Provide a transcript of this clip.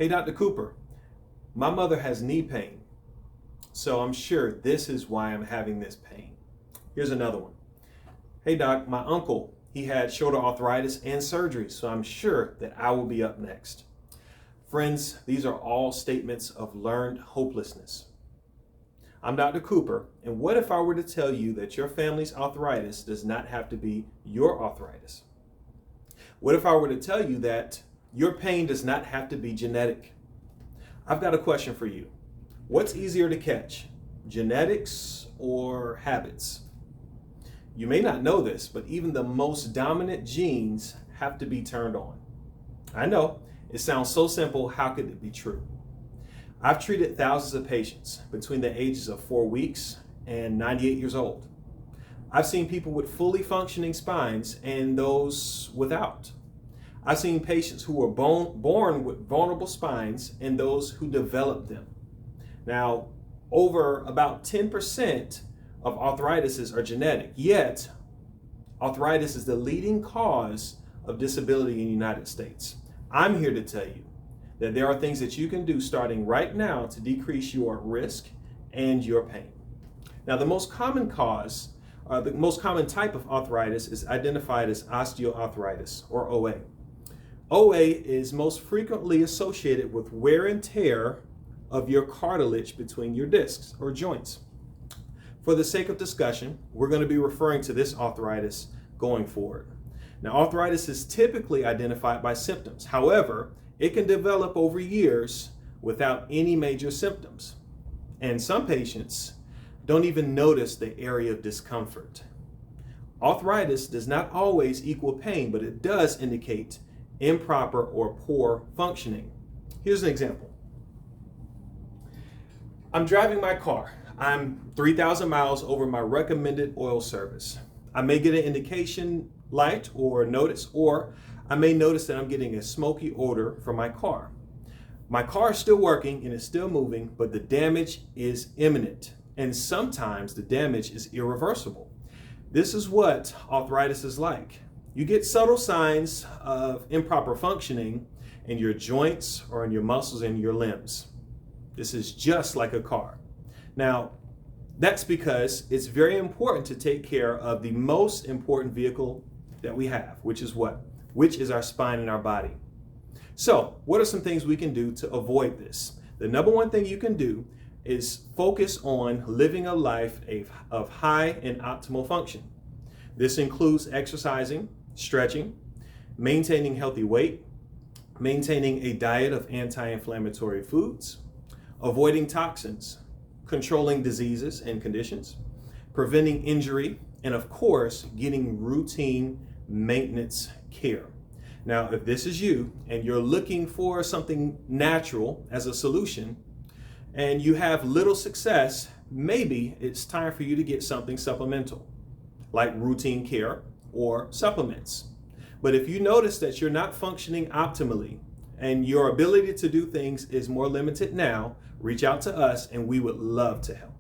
Hey, Dr. Cooper, my mother has knee pain, so I'm sure this is why I'm having this pain. Here's another one. Hey, Doc, my uncle, he had shoulder arthritis and surgery, so I'm sure that I will be up next. Friends, these are all statements of learned hopelessness. I'm Dr. Cooper, and what if I were to tell you that your family's arthritis does not have to be your arthritis? What if I were to tell you that your pain does not have to be genetic? I've got a question for you. What's easier to catch, genetics or habits? You may not know this, but even the most dominant genes have to be turned on. I know, it sounds so simple, how could it be true? I've treated thousands of patients between the ages of 4 weeks and 98 years old. I've seen people with fully functioning spines and those without. I've seen patients who were born with vulnerable spines and those who developed them. Now, over about 10% of arthritis are genetic, yet arthritis is the leading cause of disability in the United States. I'm here to tell you that there are things that you can do starting right now to decrease your risk and your pain. Now, the most common type of arthritis is identified as osteoarthritis, or OA. OA is most frequently associated with wear and tear of your cartilage between your discs or joints. For the sake of discussion, we're going to be referring to this arthritis going forward. Now, arthritis is typically identified by symptoms. However, it can develop over years without any major symptoms. And some patients don't even notice the area of discomfort. Arthritis does not always equal pain, but it does indicate improper or poor functioning. Here's an example. I'm driving my car. I'm 3,000 miles over my recommended oil service. I may get an indication light or notice, or I may notice that I'm getting a smoky odor from my car. My car is still working and it's still moving, but the damage is imminent. And sometimes the damage is irreversible. This is what arthritis is like. You get subtle signs of improper functioning in your joints or in your muscles and your limbs. This is just like a car. Now, that's because it's very important to take care of the most important vehicle that we have, which is what? Which is our spine and our body. So, what are some things we can do to avoid this? The number one thing you can do is focus on living a life of high and optimal function. This includes exercising, stretching, maintaining healthy weight, maintaining a diet of anti-inflammatory foods, avoiding toxins, controlling diseases and conditions, preventing injury, and of course, getting routine maintenance care. Now, if this is you and you're looking for something natural as a solution and you have little success, maybe it's time for you to get something supplemental, like routine care or supplements. But if you notice that you're not functioning optimally and your ability to do things is more limited now, reach out to us and we would love to help.